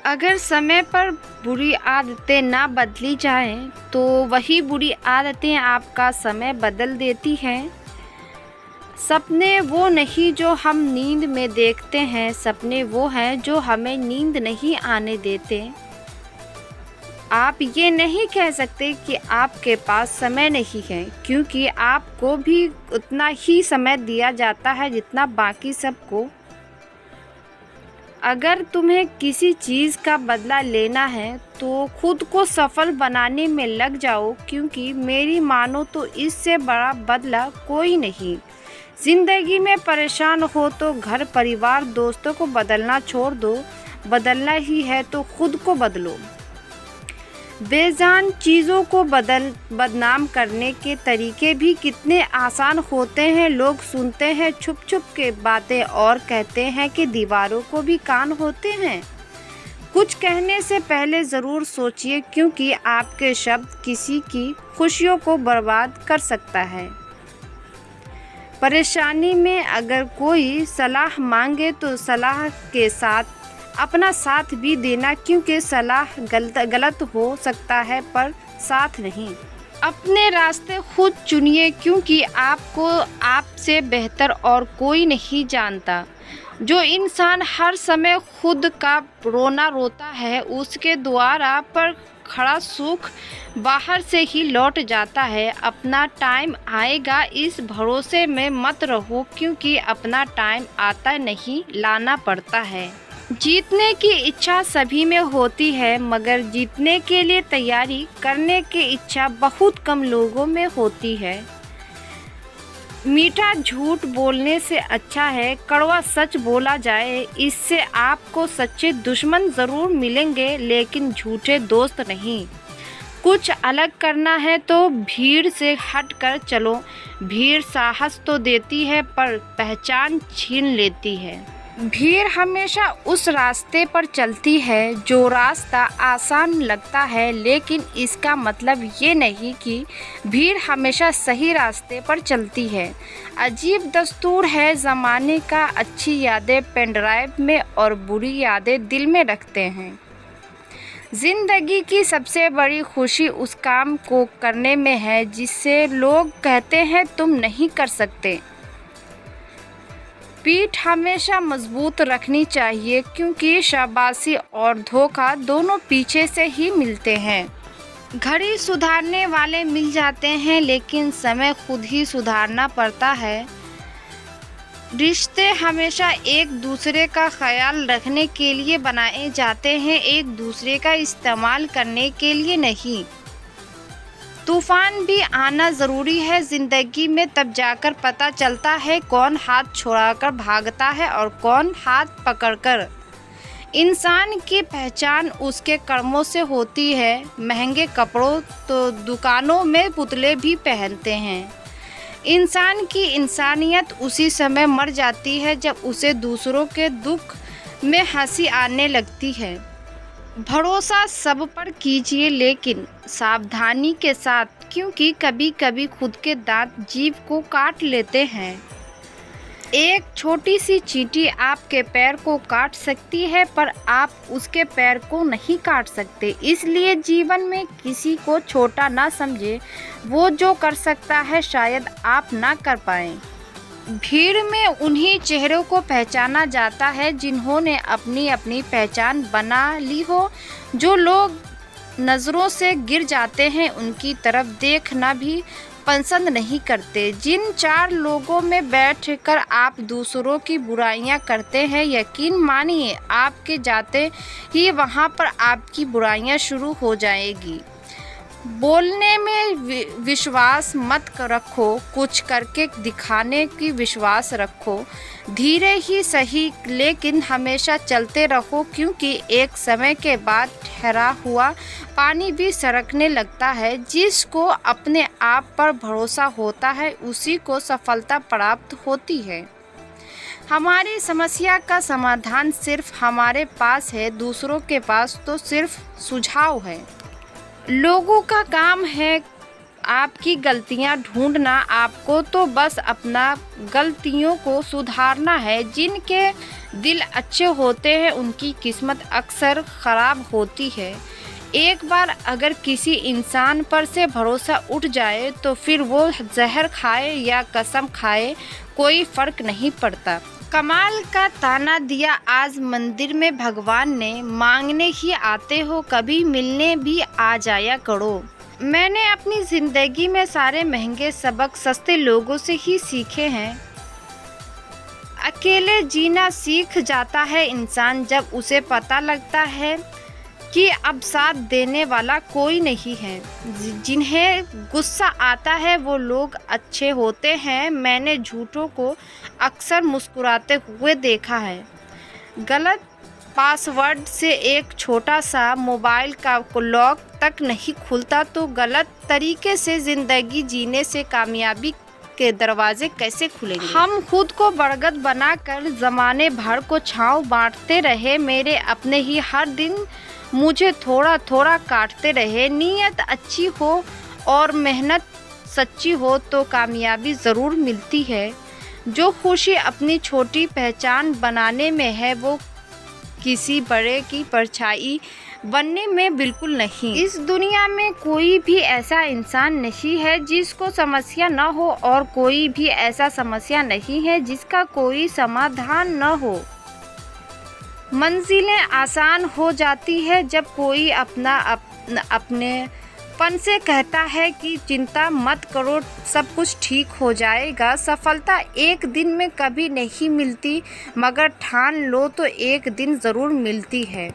अगर समय पर बुरी आदतें ना बदली जाएं, तो वही बुरी आदतें आपका समय बदल देती हैं। सपने वो नहीं जो हम नींद में देखते हैं, सपने वो हैं जो हमें नींद नहीं आने देते। आप ये नहीं कह सकते कि आपके पास समय नहीं है, क्योंकि आपको भी उतना ही समय दिया जाता है जितना बाकी सबको। अगर तुम्हें किसी चीज़ का बदला लेना है तो खुद को सफल बनाने में लग जाओ, क्योंकि मेरी मानो तो इससे बड़ा बदला कोई नहीं। ज़िंदगी में परेशान हो तो घर परिवार दोस्तों को बदलना छोड़ दो, बदलना ही है तो खुद को बदलो। बेजान चीज़ों को बदनाम करने के तरीके भी कितने आसान होते हैं। लोग सुनते हैं छुप छुप के बातें और कहते हैं कि दीवारों को भी कान होते हैं। कुछ कहने से पहले ज़रूर सोचिए, क्योंकि आपके शब्द किसी की खुशियों को बर्बाद कर सकता है। परेशानी में अगर कोई सलाह मांगे तो सलाह के साथ अपना साथ भी देना, क्योंकि सलाह गलत हो सकता है पर साथ नहीं। अपने रास्ते खुद चुनिए, क्योंकि आपको आपसे बेहतर और कोई नहीं जानता। जो इंसान हर समय खुद का रोना रोता है, उसके द्वारा पर खड़ा सुख बाहर से ही लौट जाता है। अपना टाइम आएगा इस भरोसे में मत रहो, क्योंकि अपना टाइम आता नहीं, लाना पड़ता है। जीतने की इच्छा सभी में होती है, मगर जीतने के लिए तैयारी करने की इच्छा बहुत कम लोगों में होती है। मीठा झूठ बोलने से अच्छा है कड़वा सच बोला जाए। इससे आपको सच्चे दुश्मन ज़रूर मिलेंगे, लेकिन झूठे दोस्त नहीं। कुछ अलग करना है तो भीड़ से हट कर चलो। भीड़ साहस तो देती है पर पहचान छीन लेती है। भीड़ हमेशा उस रास्ते पर चलती है जो रास्ता आसान लगता है, लेकिन इसका मतलब ये नहीं कि भीड़ हमेशा सही रास्ते पर चलती है। अजीब दस्तूर है ज़माने का, अच्छी यादें पेन ड्राइव में और बुरी यादें दिल में रखते हैं। ज़िंदगी की सबसे बड़ी खुशी उस काम को करने में है जिससे लोग कहते हैं तुम नहीं कर सकते। पीठ हमेशा मजबूत रखनी चाहिए, क्योंकि शाबाशी और धोखा दोनों पीछे से ही मिलते हैं। घड़ी सुधारने वाले मिल जाते हैं, लेकिन समय खुद ही सुधारना पड़ता है। रिश्ते हमेशा एक दूसरे का ख्याल रखने के लिए बनाए जाते हैं, एक दूसरे का इस्तेमाल करने के लिए नहीं। तूफान भी आना ज़रूरी है ज़िंदगी में, तब जाकर पता चलता है कौन हाथ छोड़ाकर भागता है और कौन हाथ पकड़कर। इंसान की पहचान उसके कर्मों से होती है। महंगे कपड़ों तो दुकानों में पुतले भी पहनते हैं। इंसान की इंसानियत उसी समय मर जाती है जब उसे दूसरों के दुख में हंसी आने लगती है। भरोसा सब पर कीजिए, लेकिन सावधानी के साथ, क्योंकि कभी कभी खुद के दांत जीभ को काट लेते हैं। एक छोटी सी चींटी आपके पैर को काट सकती है, पर आप उसके पैर को नहीं काट सकते। इसलिए जीवन में किसी को छोटा ना समझे। वो जो कर सकता है शायद आप ना कर पाएं। भीड़ में उन्हीं चेहरों को पहचाना जाता है जिन्होंने अपनी अपनी पहचान बना ली हो। जो लोग नज़रों से गिर जाते हैं उनकी तरफ देखना भी पसंद नहीं करते। जिन चार लोगों में बैठकर आप दूसरों की बुराइयां करते हैं, यकीन मानिए आपके जाते ही वहां पर आपकी बुराइयां शुरू हो जाएगी। बोलने में विश्वास मत रखो, कुछ करके दिखाने की विश्वास रखो। धीरे ही सही, लेकिन हमेशा चलते रहो, क्योंकि एक समय के बाद ठहरा हुआ पानी भी सरकने लगता है। जिसको अपने आप पर भरोसा होता है उसी को सफलता प्राप्त होती है। हमारी समस्या का समाधान सिर्फ हमारे पास है, दूसरों के पास तो सिर्फ सुझाव है। लोगों का काम है आपकी गलतियां ढूंढना, आपको तो बस अपना गलतियों को सुधारना है। जिनके दिल अच्छे होते हैं उनकी किस्मत अक्सर ख़राब होती है। एक बार अगर किसी इंसान पर से भरोसा उठ जाए तो फिर वो जहर खाए या कसम खाए कोई फ़र्क नहीं पड़ता। कमाल का ताना दिया आज मंदिर में भगवान ने, मांगने ही आते हो कभी मिलने भी आ जाया करो। मैंने अपनी ज़िंदगी में सारे महंगे सबक सस्ते लोगों से ही सीखे हैं। अकेले जीना सीख जाता है इंसान जब उसे पता लगता है कि अब साथ देने वाला कोई नहीं है। जिन्हें गुस्सा आता है वो लोग अच्छे होते हैं। मैंने झूठों को अक्सर मुस्कुराते हुए देखा है। गलत पासवर्ड से एक छोटा सा मोबाइल का लॉक तक नहीं खुलता, तो गलत तरीके से ज़िंदगी जीने से कामयाबी के दरवाजे कैसे खुलेंगे। हम खुद को बरगद बनाकर ज़माने भर को छाँव बांटते रहे। मेरे अपने ही हर दिन मुझे थोड़ा थोड़ा काटते रहे। नीयत अच्छी हो और मेहनत सच्ची हो तो कामयाबी ज़रूर मिलती है। जो खुशी अपनी छोटी पहचान बनाने में है वो किसी बड़े की परछाई बनने में बिल्कुल नहीं। इस दुनिया में कोई भी ऐसा इंसान नहीं है जिसको समस्या न हो और कोई भी ऐसा समस्या नहीं है जिसका कोई समाधान न हो। मंजिलें आसान हो जाती है जब कोई अपने पन से कहता है कि चिंता मत करो, सब कुछ ठीक हो जाएगा। सफलता एक दिन में कभी नहीं मिलती, मगर ठान लो तो एक दिन ज़रूर मिलती है।